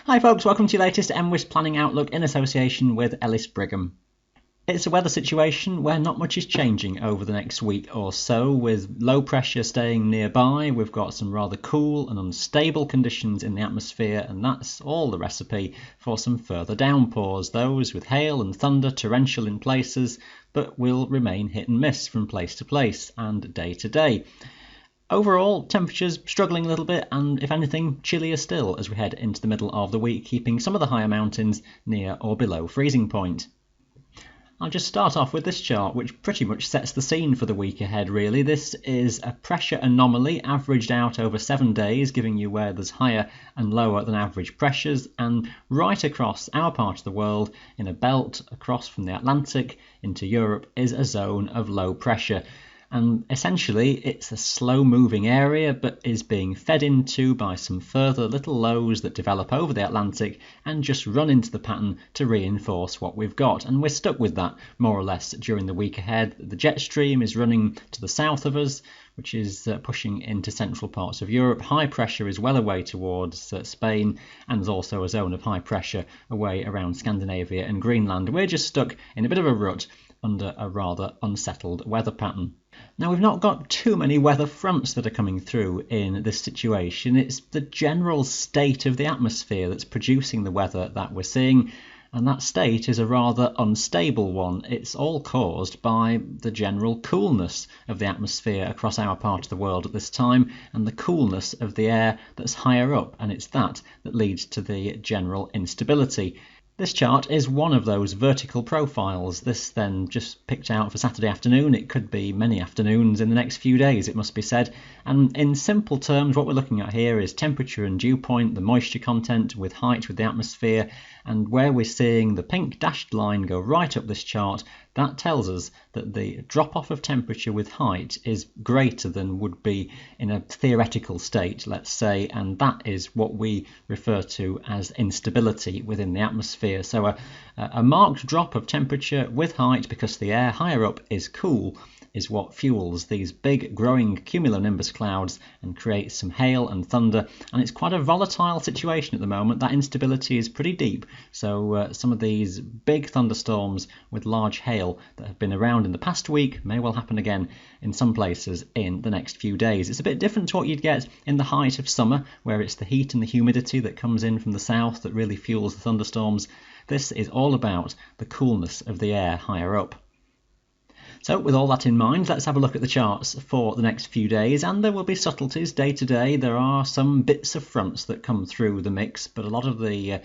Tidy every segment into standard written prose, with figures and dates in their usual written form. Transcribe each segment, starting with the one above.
Hi folks, welcome to your latest mwis planning outlook in association with Ellis Brigham. It's a weather situation where not much is changing over the next week or so, with low pressure staying nearby. We've got some rather cool and unstable conditions in the atmosphere, and that's all the recipe for some further downpours, those with hail and thunder torrential in places, but will remain hit and miss from place to place and day to day. Overall, temperatures struggling a little bit, and if anything, chillier still as we head into the middle of the week, keeping some of the higher mountains near or below freezing point. I'll just start off with this chart, which pretty much sets the scene for the week ahead, really. This is a pressure anomaly averaged out over 7 days, giving you where there's higher and lower than average pressures, and right across our part of the world, in a belt across from the Atlantic into Europe, is a zone of low pressure. And essentially it's a slow moving area, but is being fed into by some further little lows that develop over the Atlantic and just run into the pattern to reinforce what we've got. And we're stuck with that more or less during the week ahead. The jet stream is running to the south of us, which is pushing into central parts of Europe. High pressure is well away towards Spain, and there's also a zone of high pressure away around Scandinavia and Greenland. We're just stuck in a bit of a rut under a rather unsettled weather pattern. Now, we've not got too many weather fronts that are coming through in this situation. It's the general state of the atmosphere that's producing the weather that we're seeing, and that state is a rather unstable one. It's all caused by the general coolness of the atmosphere across our part of the world at this time, and the coolness of the air that's higher up, and it's that leads to the general instability. This chart is one of those vertical profiles. This then just picked out for Saturday afternoon. It could be many afternoons in the next few days, it must be said. And in simple terms, what we're looking at here is temperature and dew point, the moisture content with height with the atmosphere, and where we're seeing the pink dashed line go right up this chart, that tells us that the drop-off of temperature with height is greater than would be in a theoretical state, let's say, and that is what we refer to as instability within the atmosphere. So a marked drop of temperature with height, because the air higher up is cool, is what fuels these big growing cumulonimbus clouds and creates some hail and thunder. And it's quite a volatile situation at the moment. That instability is pretty deep, so some of these big thunderstorms with large hail that have been around in the past week may well happen again in some places in the next few days. It's a bit different to what you'd get in the height of summer, where it's the heat and the humidity that comes in from the south that really fuels the thunderstorms. This is all about the coolness of the air higher up. So with all that in mind, let's have a look at the charts for the next few days, and there will be subtleties day to day. There are some bits of fronts that come through the mix, but a lot of the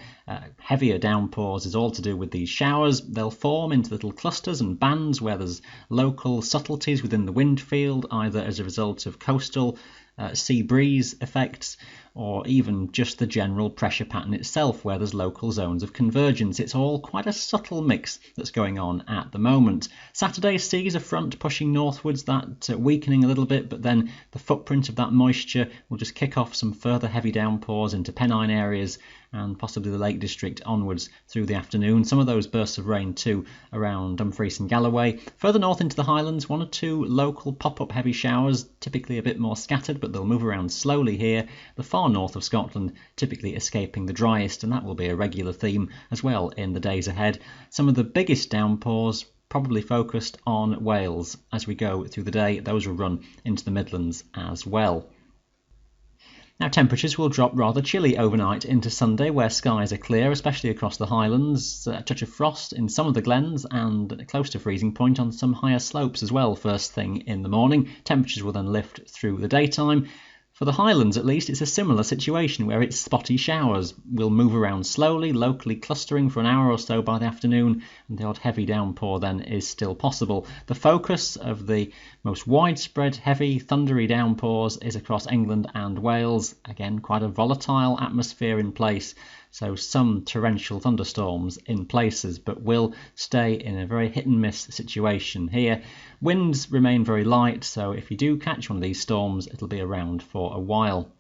heavier downpours is all to do with these showers. They'll form into little clusters and bands where there's local subtleties within the wind field, either as a result of coastal sea breeze effects, or even just the general pressure pattern itself, where there's local zones of convergence. It's all quite a subtle mix that's going on at the moment. Saturday sees a front pushing northwards, that weakening a little bit, but then the footprint of that moisture will just kick off some further heavy downpours into Pennine areas and possibly the Lake District onwards through the afternoon. Some of those bursts of rain too around Dumfries and Galloway. Further north into the Highlands, 1 or 2 local pop-up heavy showers, typically a bit more scattered, but they'll move around slowly here. The far north of Scotland typically escaping the driest, and that will be a regular theme as well in the days ahead. Some of the biggest downpours probably focused on Wales as we go through the day. Those will run into the Midlands as well. Now, temperatures will drop rather chilly overnight into Sunday, where skies are clear, especially across the Highlands. A touch of frost in some of the glens and close to freezing point on some higher slopes as well first thing in the morning. Temperatures will then lift through the daytime. For the Highlands, at least, it's a similar situation where it's spotty showers. We'll move around slowly, locally clustering for an hour or so by the afternoon, and the odd heavy downpour then is still possible. The focus of the most widespread heavy thundery downpours is across England and Wales. Again, quite a volatile atmosphere in place, so some torrential thunderstorms in places, but will stay in a very hit and miss situation here. Winds remain very light, so if you do catch one of these storms, it'll be around for a while.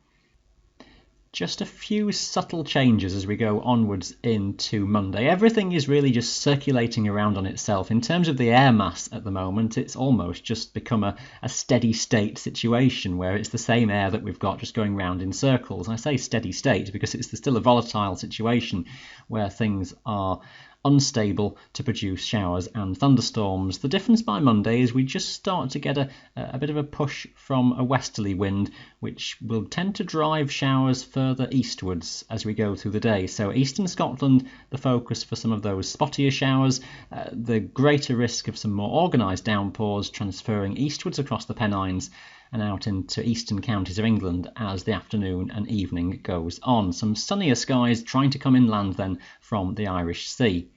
Just a few subtle changes as we go onwards into Monday. Everything is really just circulating around on itself. In terms of the air mass at the moment, it's almost just become a steady state situation where it's the same air that we've got just going round in circles. I say steady state because it's still a volatile situation where things are unstable to produce showers and thunderstorms. The difference by Monday is we just start to get a bit of a push from a westerly wind, which will tend to drive showers further eastwards as we go through the day. So eastern Scotland, the focus for some of those spottier showers, the greater risk of some more organised downpours transferring eastwards across the Pennines and out into eastern counties of England as the afternoon and evening goes on. Some sunnier skies trying to come inland then from the Irish Sea.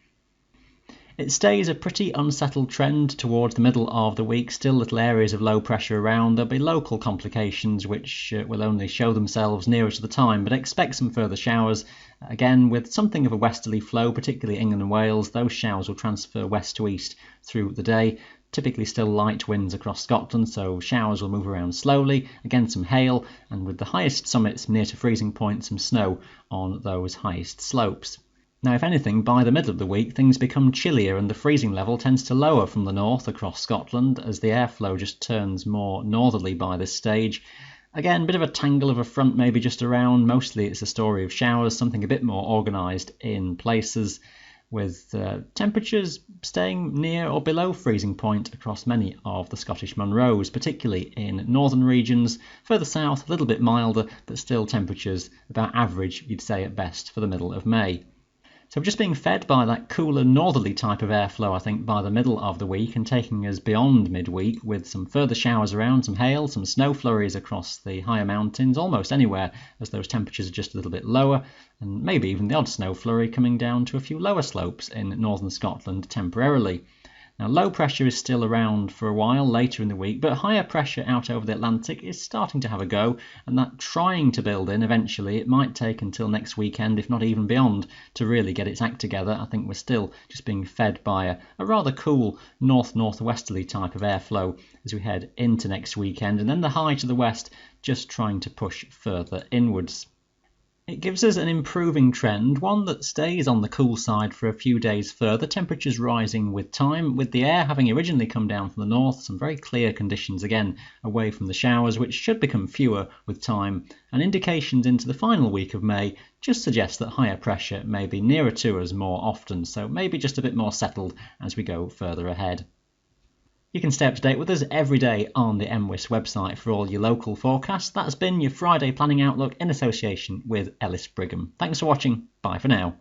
It stays a pretty unsettled trend towards the middle of the week. Still little areas of low pressure around. There'll be local complications which will only show themselves nearer to the time, but expect some further showers. Again, with something of a westerly flow, particularly England and Wales, those showers will transfer west to east through the day. Typically still light winds across Scotland, so showers will move around slowly. Again, some hail, and with the highest summits near to freezing point, some snow on those highest slopes. Now, if anything, by the middle of the week, things become chillier and the freezing level tends to lower from the north across Scotland as the airflow just turns more northerly by this stage. Again, a bit of a tangle of a front maybe just around. Mostly it's a story of showers, something a bit more organised in places, with temperatures staying near or below freezing point across many of the Scottish Munros, particularly in northern regions. Further south, a little bit milder, but still temperatures about average, you'd say at best, for the middle of May. So we're just being fed by that cooler northerly type of airflow, I think, by the middle of the week and taking us beyond midweek with some further showers around, some hail, some snow flurries across the higher mountains, almost anywhere as those temperatures are just a little bit lower, and maybe even the odd snow flurry coming down to a few lower slopes in northern Scotland temporarily. Now, low pressure is still around for a while later in the week, but higher pressure out over the Atlantic is starting to have a go, and that trying to build in eventually. It might take until next weekend, if not even beyond, to really get its act together. I think we're still just being fed by a rather cool north-northwesterly type of airflow as we head into next weekend, and then the high to the west just trying to push further inwards. It gives us an improving trend, one that stays on the cool side for a few days further, temperatures rising with time, with the air having originally come down from the north, some very clear conditions again away from the showers, which should become fewer with time, and indications into the final week of May just suggest that higher pressure may be nearer to us more often, so maybe just a bit more settled as we go further ahead. You can stay up to date with us every day on the MWis website for all your local forecasts. That's been your Friday Planning Outlook in association with Ellis Brigham. Thanks for watching. Bye for now.